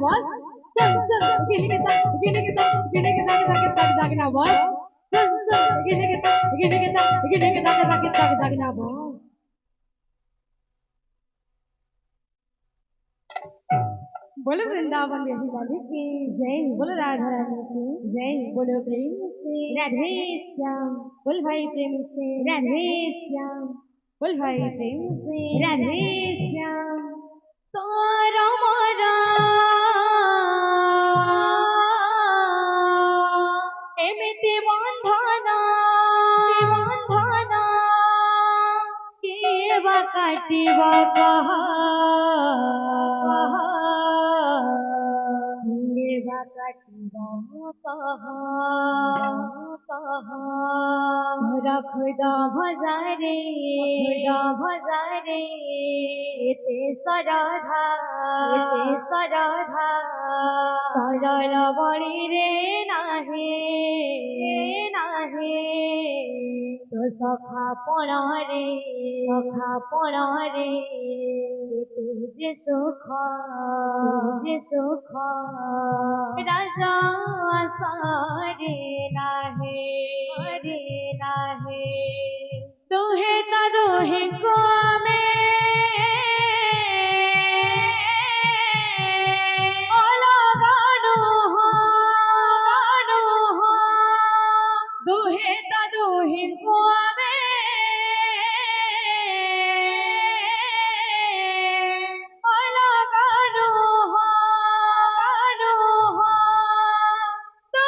boss. Gini kita, gini kita, gini kita jagna boss. Gini kita, gini kita, gini kita jagna boss. बोलो वृंदावन देवी वाली की जय, बोलो राधा रानी की जय, बोलो प्रेम से राधे श्याम, बोल भाई प्रेम से राधे श्याम, बोल भाई प्रेम से राधे श्याम। तोरा मोरा एमिति बंधना केवा काटिवा कहा खुदा भजारे ते सराधा सरल बड़ी रे नाहे तो सखा पणरे जे सुख राजा सारे नाहे दोहे तदोहे को में अलगानो हो दोहे तदोहे को में अलगानो हो तो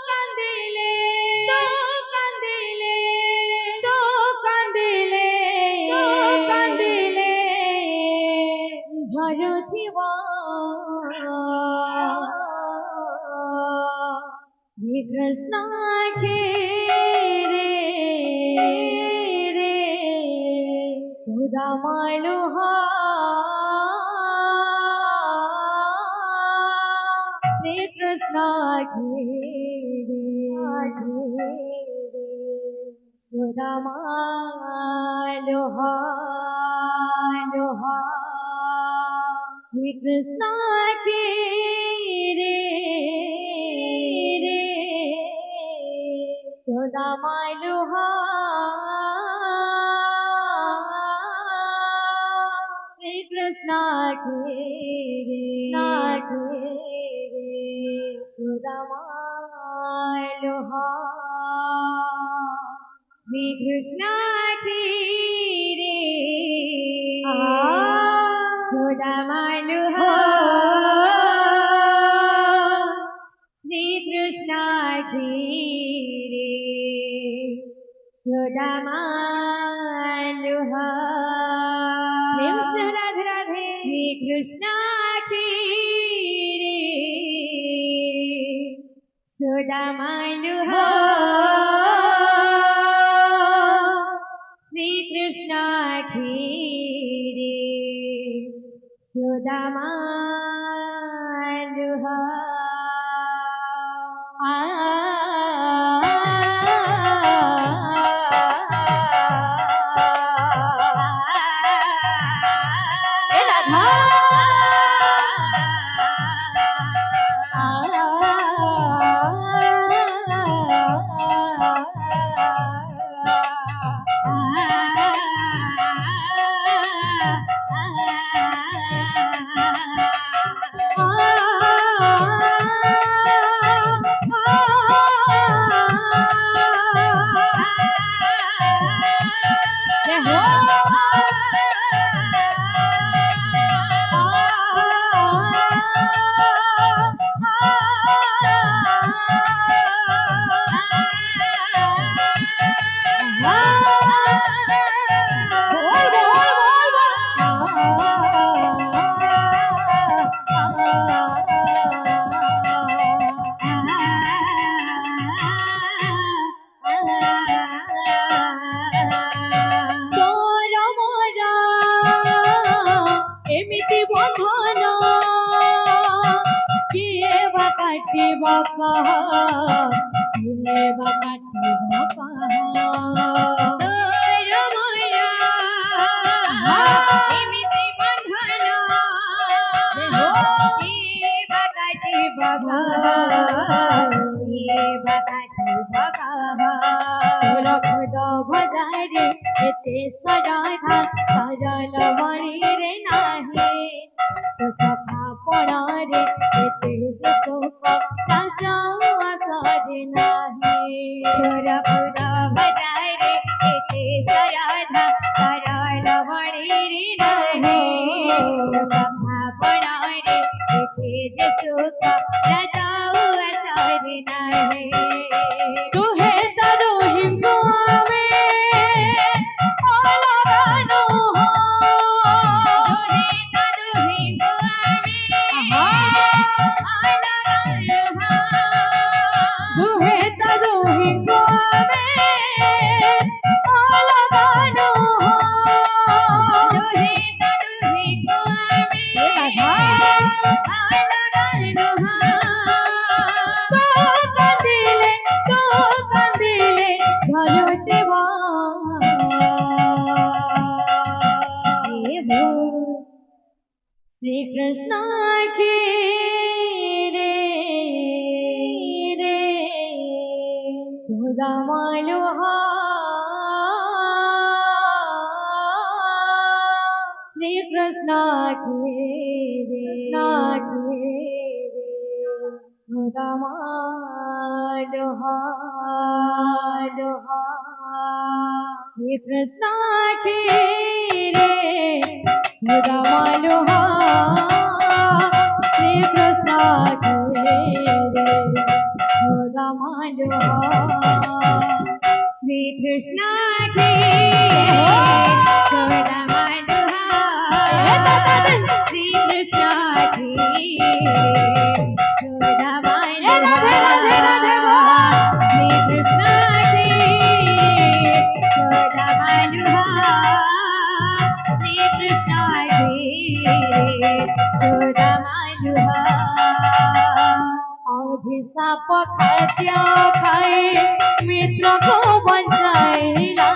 कंदिले झरुथिवा श्री कृष्ण के रे सुदामालुहा श्री कृष्ण के सुदामालुहा श्री कृष्ण के रे सुदामालुहा श्री कृष्ण के सुदामालुहा श्री कृष्ण के सुदामालुहा श्री कृष्ण के सुदामालुहा प्रेम से राधे राधे श्री कृष्ण के सुदामालुहा श्री कृष्ण के सुदामालुहा ये भगति रखद भजारे एते सराधा सरल मणि रे नाही तो सखा पणारे एते सुख राजाऊ आसरे नाही रखद भजारे एते सराधा सरल मणि रे नाही तो सखा पणारे एते सुख राजाऊ आसरे नाही तुहे तदो हिंगो श्री कृष्ण के रे सुदामा लोहा श्री कृष्ण के रे सुदामा लोहा श्री कृष्ण के रे सुदामा लोहा श्री कृष्ण के रे सुदामा लोहा श्री कृष्ण के सुदामा लोहा श्री कृष्ण के सुदामा लोहा श्री कृष्ण के सुदामा लोहा श्री कृष्ण सुदामा लोहा अभिशाप खाद्य खाए मित्र को बचाइला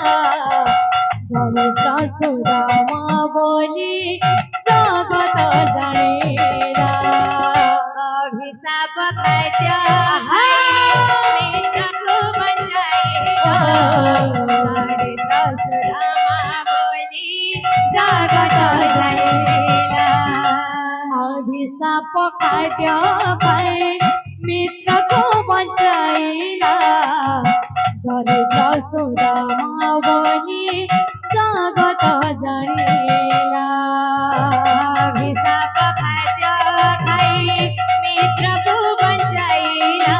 धनुष सुदामा बोली जगत जानेला अभिशाप खाद्य खाए मित्र को बचाइला धनुष सुदामा बोली जगत जानेला अभिशाप खाद्य खाए मित्र को बचाइला दरिद्र सुदामा बोली जगत जानेला अभिशाप खाद्य खाए मित्र को बचाइला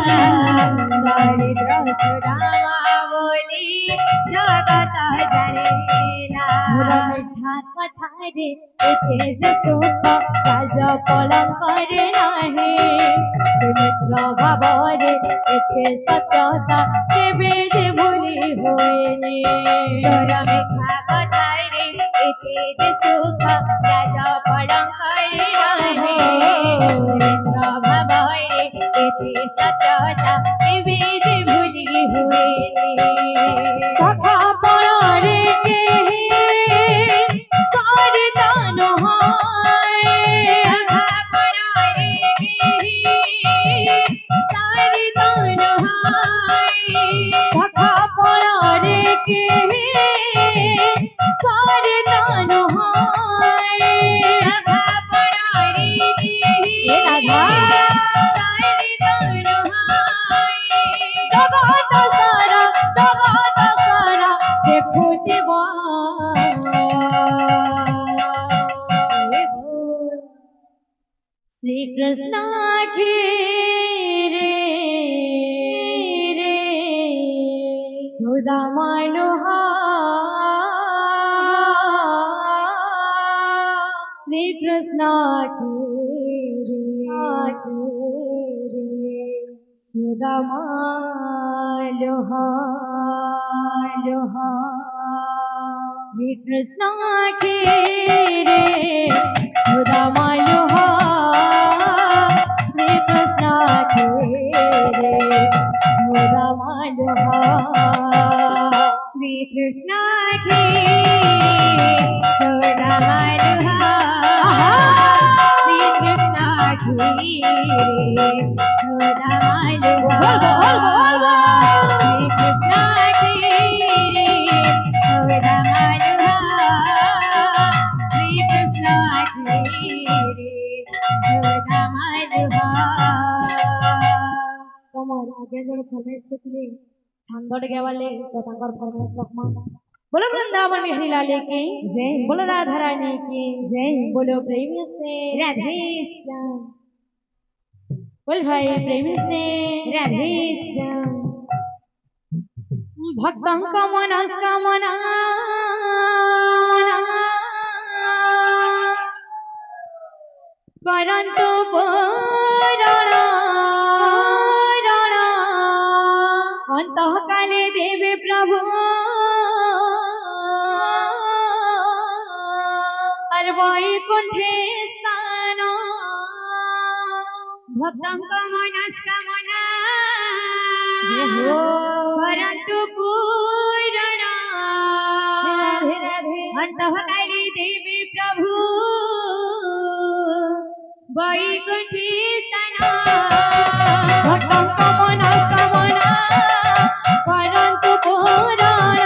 दरिद्र सुदामा बोली जगत जानेला मिठा कठारे एते जे सुख राज पलंकरे नाही मित्र भावरे एते सत्यता केबे जे भूली होएनी तोर मिठा कठारे एते जे सुख राज पलंकरे नाही मित्र भावरे एते सत्यता केबे जे भूली होएनी सखा पणारे केही श्री कृष्ण के रे सुदामा लोहा श्री कृष्ण के रे सुदामा लोहा श्री कृष्ण के रे सुदामा लोहा श्री कृष्ण के रे सुदामा लोहा श्री कृष्ण के सुदामा लोहा श्री कृष्ण के छांदोड़ के वाले तो तंकर फरमाइश रखमा बोलो वृंदावन बिहारी लाल की जय बोलो राधा रानी की जय बोलो प्रेम से राधे श्याम बोल भाई प्रेम से राधे श्याम भक्तं कामना करंतु पूरण अंतः काले देवे प्रभु और वैकुंठे स्थान भक्तं कामना परंतु पूरण अंतः काले देवे प्रभु वैकुंठे स्थान भक्तं कामना परंतु पुराण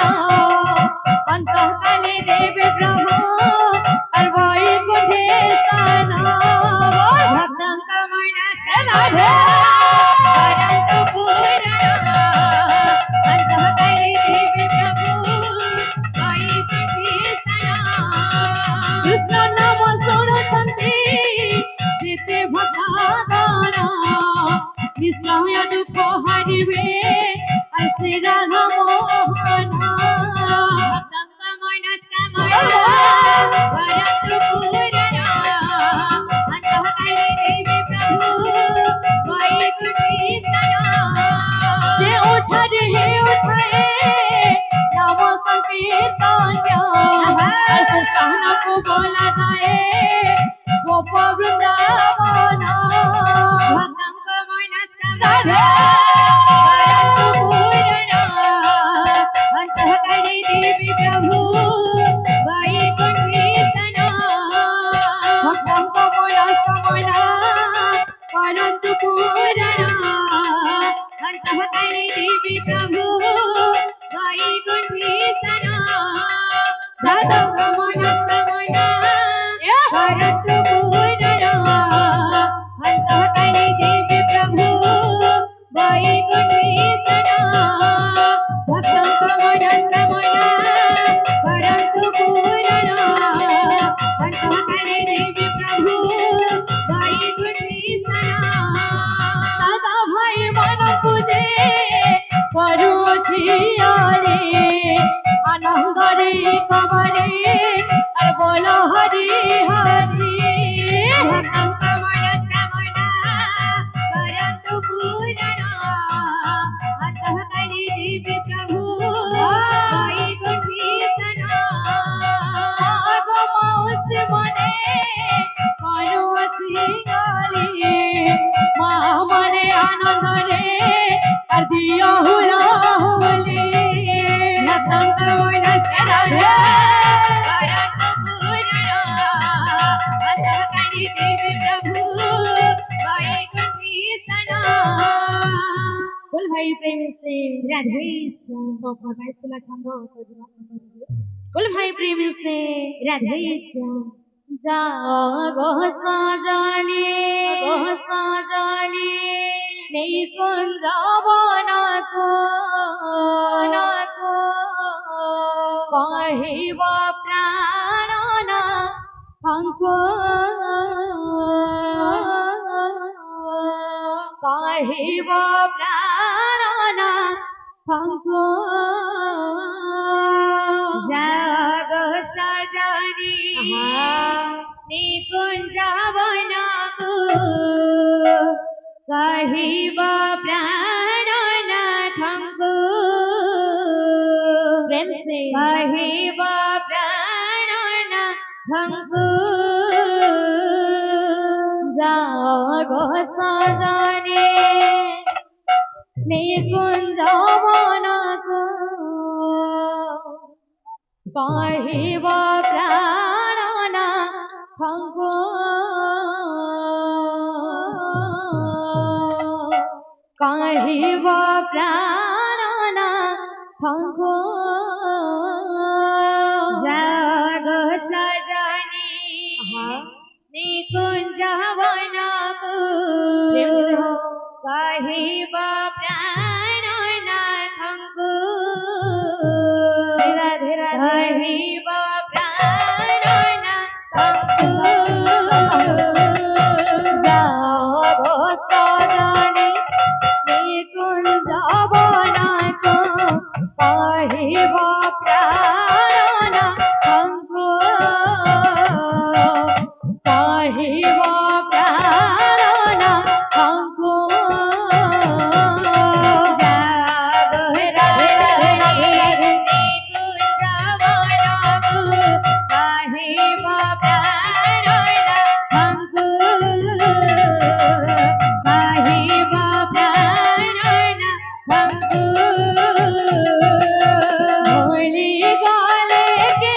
अंतः काले देवे प्रभु और वैकुंठे स्थान भक्तं कामना परंतु पुराण अंतः काले देवे प्रभु वैकुंठे स्थान कृष्ण नाम शुणुछन्ति जेते भक्तगण निश्चय दुख हरिवे श्री राधा मोहन भक्तं कामना परंतु पूरण अंतः काले देवे प्रभु वैकुंठे स्थान जे उठारे नाम संकीर्तन ऐसे स्थान को बोला जाए गोप वृंदावन भक्तं कामना परंतु पूरण अंतः काले देवे प्रभु वैकुंठे स्थान भक्तं कामना परंतु पूरण अंतः काले देवे प्रभु वैकुंठे स्थान भक्तं कामना परंतु पूरण अंतः काले देवे प्रभु वैकुंठे स्थान भक्तं कामना परंतु पूरण अंतः काले देवे प्रभु वैकुंठे स्थान दादा भाई मन पूजे करुछि रे आनंद रे कमरे और बोलो हरि हरि भक्तं कामना परंतु पूरण अंतः काले देवे प्रभु वैकुंठे स्थान आगमौसि मने करुछि गाली माँ मने आनंद रे और दिया हुला होली भक्तं कामना परंतु पूरण अंतः काले देवे प्रभु वैकुंठे स्थान बोल भाई प्रेम से राधे श्याम तो फरमाइश तुला छंद बोल भाई प्रेम से राधे श्याम जागो सजनी नहीं कुंज बनको कहिब प्राण हमको कहिब प्राण हमको जाग सजनी निकुंज बनको कहिब प्राणनाथ हमको प्रेम से कहिब प्राणनाथ हमको जागो सजनी निकुंज बनको कहिब प्राणनाथ हमको कहिब प्राणनाथको जग सजनी निकुञ्ज वनको कहिब प्राणनाथको कहिब प्राणनाथको जग सजनी निकुञ्ज वनको कहिब प्राणनाथको कहिब प्राणनाथको जग सजनी निकुञ्ज वनको कहिब प्राणनाथको कहिब प्राणनाथको होली गले के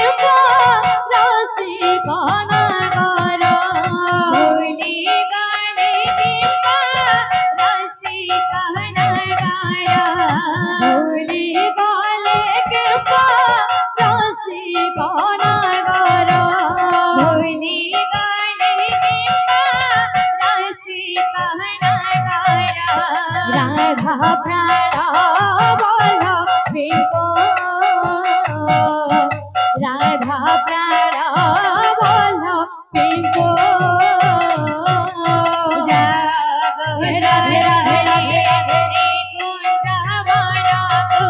रसी कनगर होली गले के रसी कनगर होली गले के रसी कनगर होली गले के रसी कनगर राधा प्राण वल्लभीको राधा प्राण वल्लभीको जग सजनी निकुञ्ज वनको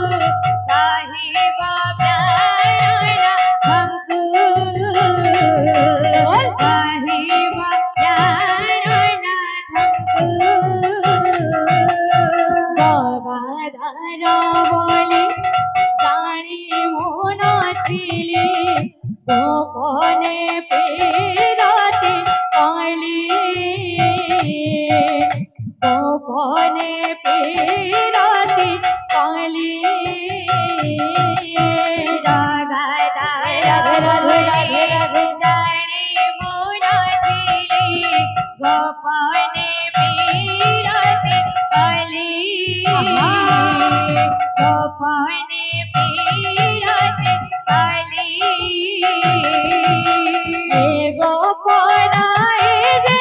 कहिब प्राणनाथको कहिब प्राणनाथको गगाधर बोली जानी मोन थिली गोपने पीरती कली गोपने पीरती कली गगाधर बोली जानी मोन थिली गोपने पीरती कली गोपने पीरती कली गोपराय जे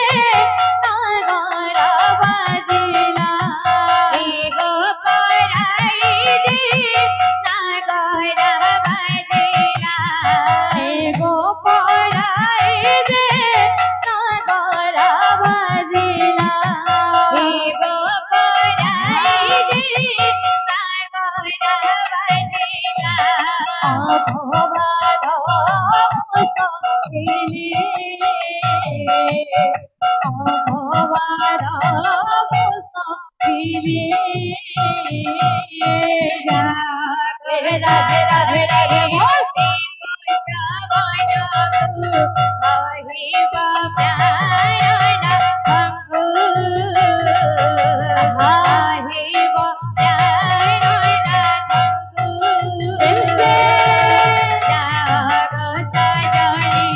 नगर बजिला गोपराय जे नगर बजिला गोपराय जे नगर बजिला गोपराय जे नगर बजिला अभवद मुसकिली अभवद मुसकिली राधे राधे राधे राधे निकुञ्ज वनको कहिब प्राणनाथको कहिब प्राणनाथको जग सजनी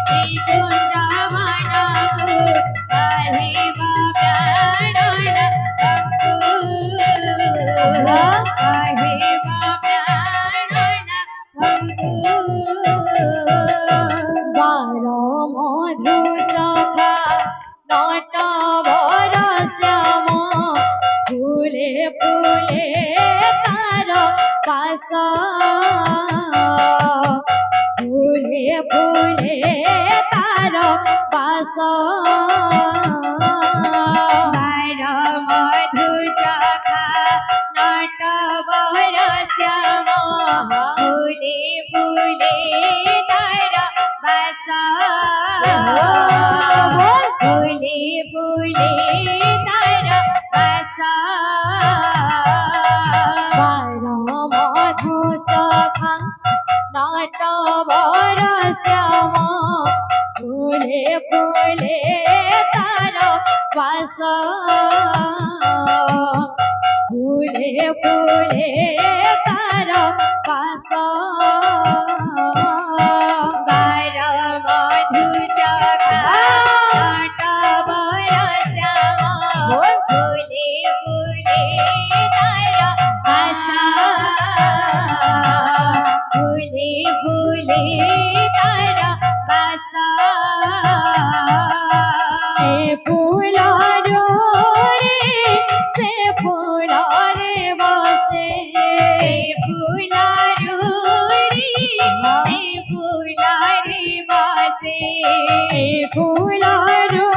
निकुञ्ज वनको कहिब प्राणनाथको कहिब प्राणनाथको बार मधु चखा नटवर श्याम फूले फूले तार पास फूले फूले तार पास बार मधु चखा नटवर श्याम फूले फूले तार पास फूले फूले तार पास बार मधु चखा नटवर श्याम फूले फूले तार पास फूले फूले तार पास बार मधु चखा नटवर श्याम फूले फूले तारा बासा ए फूलारो रे से फूलारे बसे फूलारो रे से फूलारे बसे फूलारो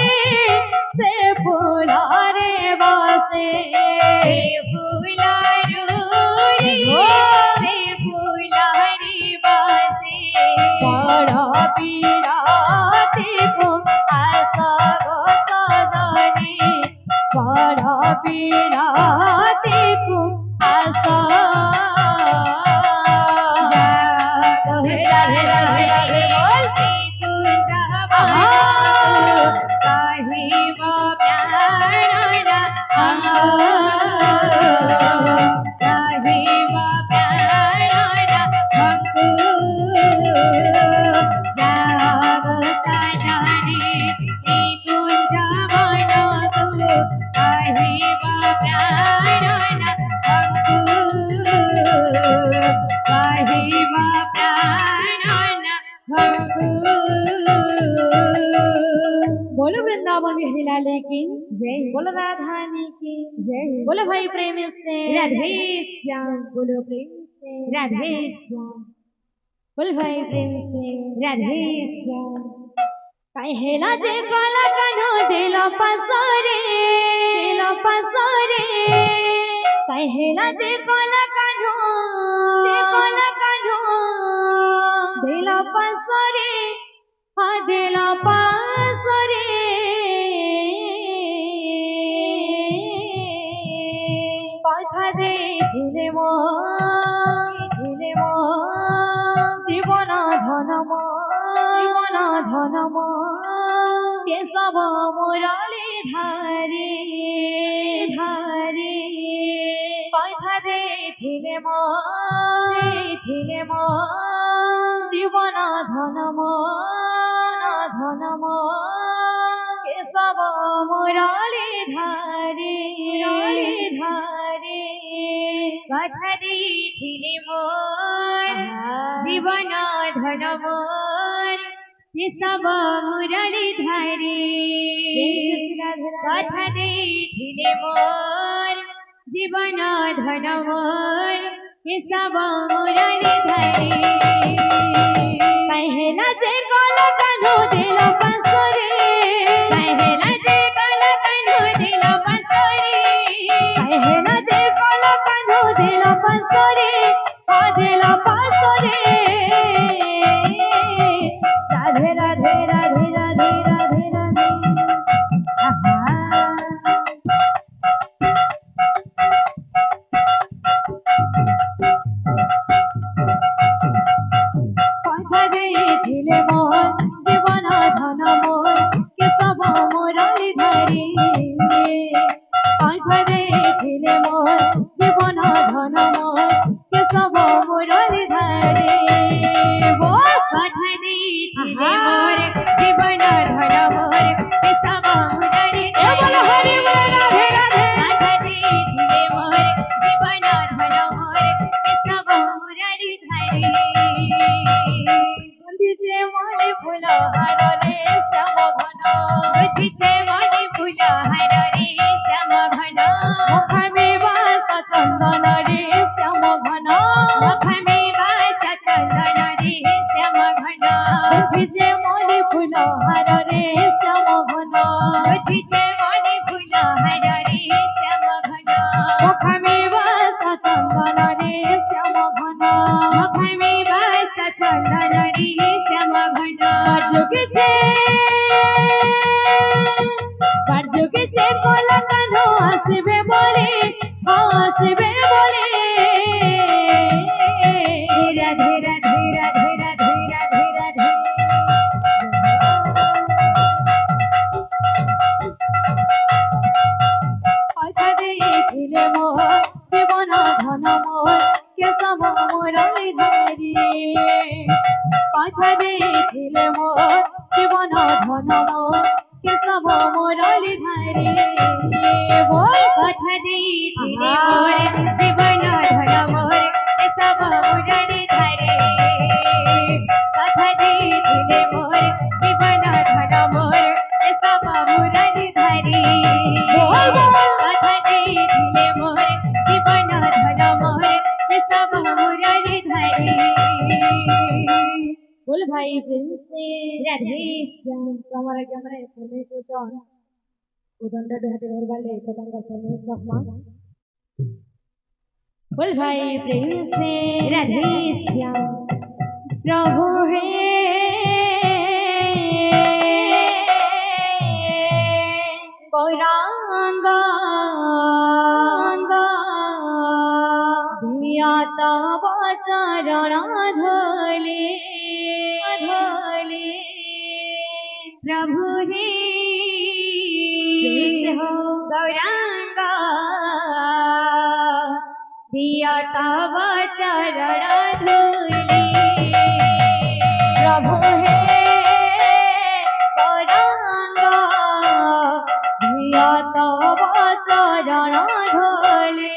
रे से फूलारे बसे फूलारो रे से फूलारे बसे बड़ा पीराते को आशा गो सजनी बड़ा पीराते को आशा जागो राधे राधे बोलती कुंजा कहिब प्राणना कहिब प्राणना भक्तु जागो सजनी कुंज बनतु कहिब प्राणना भक्तु कहिब प्राणना भक्तु। बोलो वृंदावन बिहारी लाल की जय, बोलो राधानी की जय, बोलो भाई प्रेम से राधे श्याम, बोलो प्रेम से राधे श्याम, बोलो भाई प्रेम से राधे श्याम। कहेला जे गला कनो दिल पसरे कहेला जे गला कनो दिल पसरे दिल पसरे কথা দেখিলে জীবন ধনম কেশব মুরলী ধারে কথা দেখিলে জীবন ধনম কেশব মুরলী ধারে কথা দেখিলে মোর জীবন ধন মোর কেশব মুরলী ধারে কথা দেখিলে মোর জীবন ধন মোর কেশব মুরলী ধারে पहला जे गला कान्हो दिल पसरे पहला जे गला कान्हो दिल पसरे पहला जे गला कान्हो दिल पसरे दिल पसरे राधे राधे राधे राधे राधे राधे কথা দেখিলে মোর জীবন ধন মোর কেশব মুরলী ধারে কথা দেখিলে মোর জীবন ধন মোর কেশব মুরলী ধারে কথা দেখিলে মোর জীবন ধন মোর কেশব মুরলী ধারে হরে রাধে রাধে কথা দেখিলে মোর জীবন ধন মোর কেশব মুরলী ধারে বুঝিছে মলি ফুল হারে শ্যাম ঘন বুঝিছে মলি ফুল হারে শ্যাম ঘন মুখমে বাস চন্দন রে শ্যাম ঘন মুখমে বাস চন্দন রে শ্যাম ঘন বুঝিছে মলি ফুল হারে শ্যাম ঘন বুঝিছে মলি ফুল হারে শ্যাম ঘন মুখমে বাস চন্দন রে শ্যাম ঘন মুখমে বাস চন্দন রে শ্যাম ঘন বার্যুকেছে কলা কানো আসবে বলে রাধে রাধে রাধে রাধে রাধে রাধে কথা দেখিলে মোর জীবন ধন মোর কেশব মুরলী ধারে কথা দেখিলে মোর জীবন ধন মোর কেশব মুরলী ধারে বল কথা দেখিলে মোর জীবন ধন মোর কেশব মুরলী ধারে भाई प्रेम से राधे श्याम हमारा कैमरा परमेश्वर चौहान उदंड हाथे घर वाले पतंग परमेश्वर मान बोल भाई प्रेम से राधे श्याम प्रभु है गौरांग तव चरण धोले प्रभु हे गौरांग दिया तव चरण धोले प्रभु हे गौरांग दिया तव चरण धोले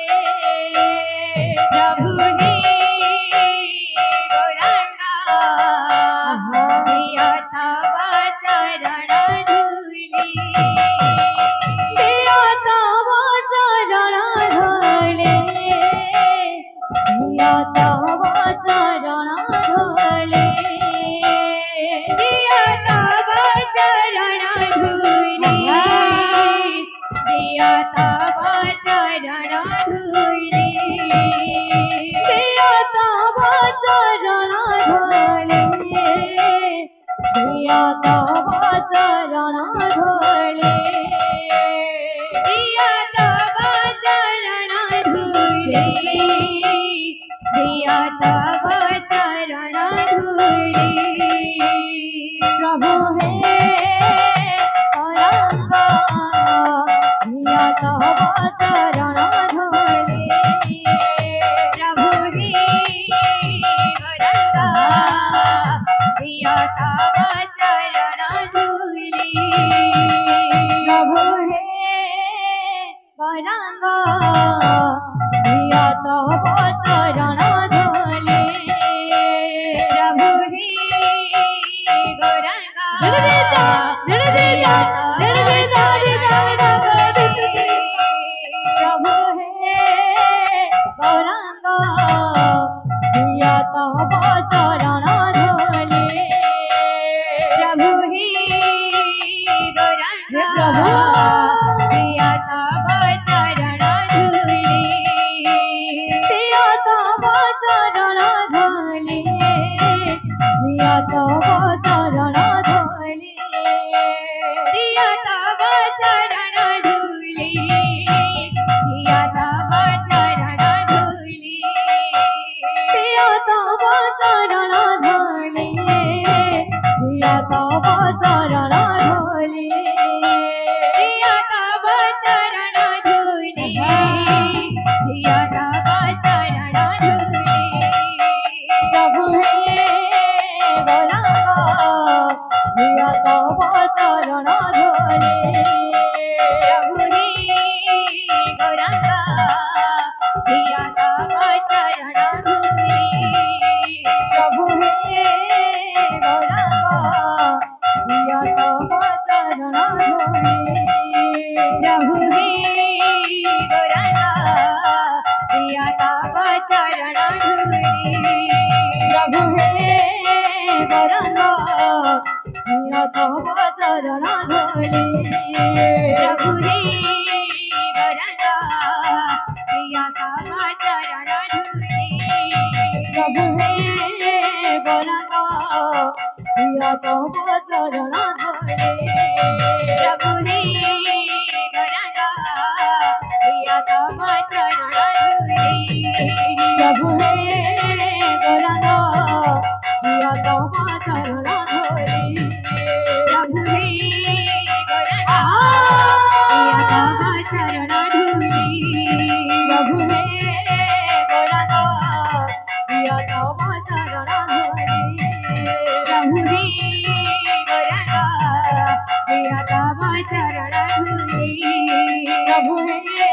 प्रभु हे गौरांग दिया तव चरण धूली दिया तव चरण धूली दिया तव चरण धूली दिया तव चरण धूली दिया तव चरण धूली दिया तव चरण धूली दिया तव चरण धूली दिया तव चरण धूली दिया तव चरण धूली प्रभु हे गौरांग दिया तव चरण धूली प्रभु हे गौरांग दिया तव चरण धूली प्रभु हे गौरांग दिया तव चरण धूली प्रभु हे गौरांग दिया प्रभु हे गौरांग दिया तव चरण धूली प्रभु हे गौरांग दिया तव चरण धूली दिया तव चरण धूली दिया तव चरण धूली दिया तव चरण धूली दिया तव चरण धूली दिया तव चरण धूली दिया तव चरण धूली दिया तव चरण धूली दिया तव चरण धूली प्रभु हे गौरांग दिया तव चरण धूली प्रभु हे गौरांग दिया तव चरण धूली प्रभु हे गौरांग दिया तव चरण धूली प्रभु हे गौरांग दिया तव चरण धूली प्रभु हे गौरांग दिया तव चरण धूली प्रभु हे गौरांग दिया तव चरण धूली प्रभु हे गौरांग दिया तव चरण धूली प्रभु हे गौरांग दिया तव चरण धूली प्रभु हे गौरांग दिया तव चरण धूली प्रभु हे गौरांग दिया तव चरण धूली प्रभु हे गौरांग दिया तव चरण धूली प्रभु हे गौरांग दिया तव चरण धूली प्रभु हे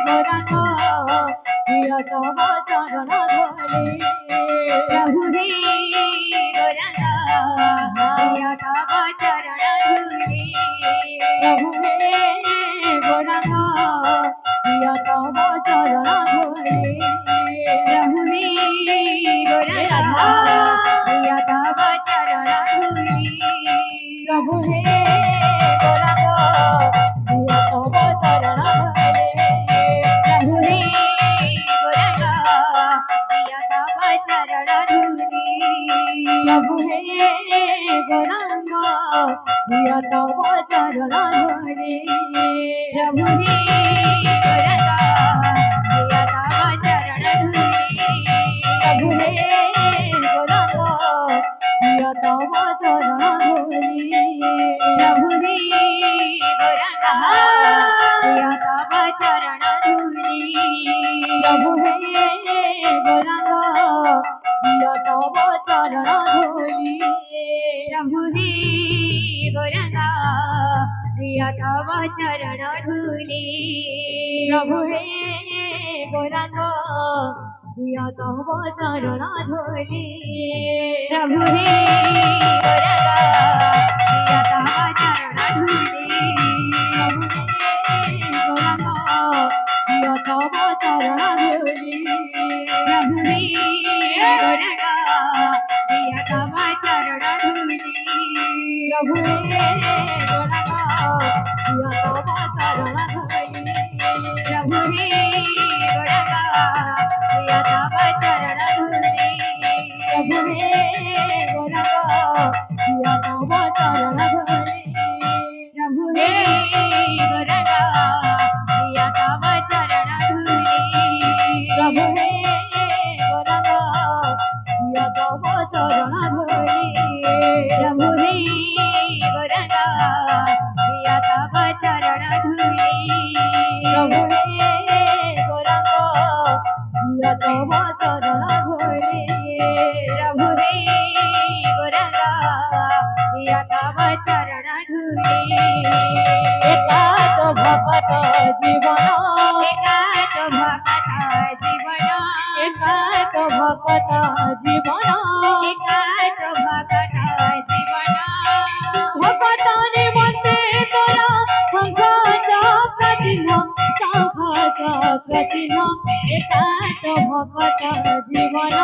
गौरांग दिया तव चरण धूली प्रभु हे गौरांग दिया तव चरण धूली प्रभु हे गौरांग दिया तव चरण धूली प्रभु हे गौरांग दिया तव चरण प्रभु हे गौरांग प्रिय तव चरण धूली प्रभु हे गौरांग प्रिय तव चरण धूली प्रभु हे गौरांग प्रिय तव चरण धूली प्रभु हे गौरांग प्रिय तव चरण धूली प्रभु हे गौरांग प्रिय तव चरण धूली प्रभु हे गौरांग प्रिय तव चरण धूली प्रभु हे गौरांग प्रिय तव चरण धूली प्रभु हे गौरांग प्रिय तव चरण धूली प्रभु हे गौरांग प्रिय तव चरण धूली प्रभु हे गौरांग प्रिय तव चरण धूली प्रभु हे गौरांग प्रिय तव चरण धूली प्रभु हे गौरांग प्रिय तव चरण धूली प्रभु हे गौरांग प्रिय तव चरण धूली प्रभु हे गौरांग प्रिय तव चरण धूली प्रभु हे गौरांग प्रिय तव चरण धूली प्रभु हे गौरांग प्रिय तव चरण धूली प्रभु हे गौरांग प्रिय तव चरण धूली प्रभु हे गौरांग प्रिय तव चरण धूली एकात भक्त जीवन एकात भक्त जीवन एकात भक्त जीवन एकात भक्त जीवन भक्ताने मते तोरा शंखाचा प्रतिध्वनि एकात भक्त जीवन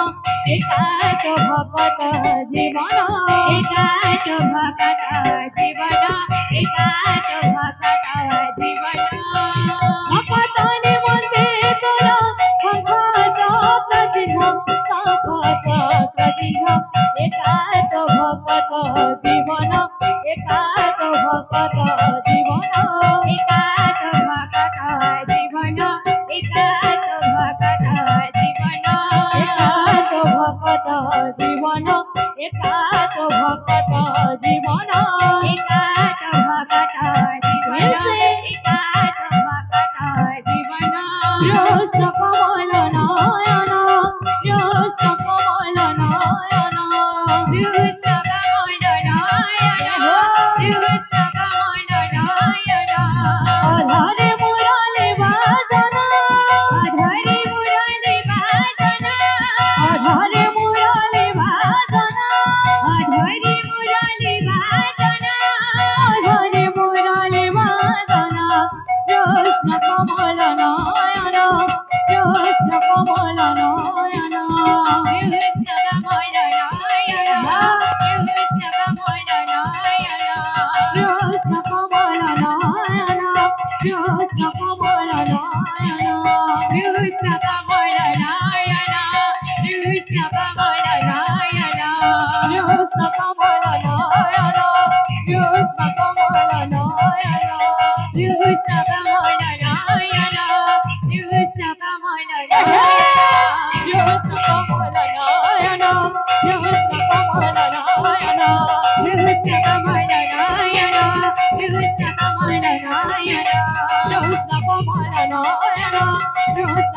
एकात भक्त जीवन एकात भक्त जीवन एकात भक्त जीवन भक्ताने मते तोरा शंखाचा प्रतिध्वनि एकात भक्त जीवन एकात भक्त जीवन एकात भक्त जीवन एकात भक्त जीवन एकात भक्त जीवन एकात भक्त जीवन एकात भक्त जीवन एकात भक्त जीवन कृष्ण कमल नयन कृष्ण कमल नयन कृष्ण कमल नयन कृष्ण कमल नयन अधरे मुरली वादन अधरे मुरली वादन अधरे मुरली वादन अधरे मुरली वादन अधरे मुरली वादन कृष्ण कमल नयन कृष्ण कमल नयन कृष्ण कमल नयन कृष्ण कमल नयन कृष्ण कमल नयन कृष्ण कमल नयन कृष्ण कमल नयन कृष्ण कमल नयन कृष्ण कमल नयन कृष्ण कमल नयन कृष्ण कमल नयन कृष्ण कमल नयन कृष्ण कमल नयन कृष्ण कमल नयन कृष्ण कमल नयन कृष्ण कमल नयन कृष्ण कमल नयन कृष्ण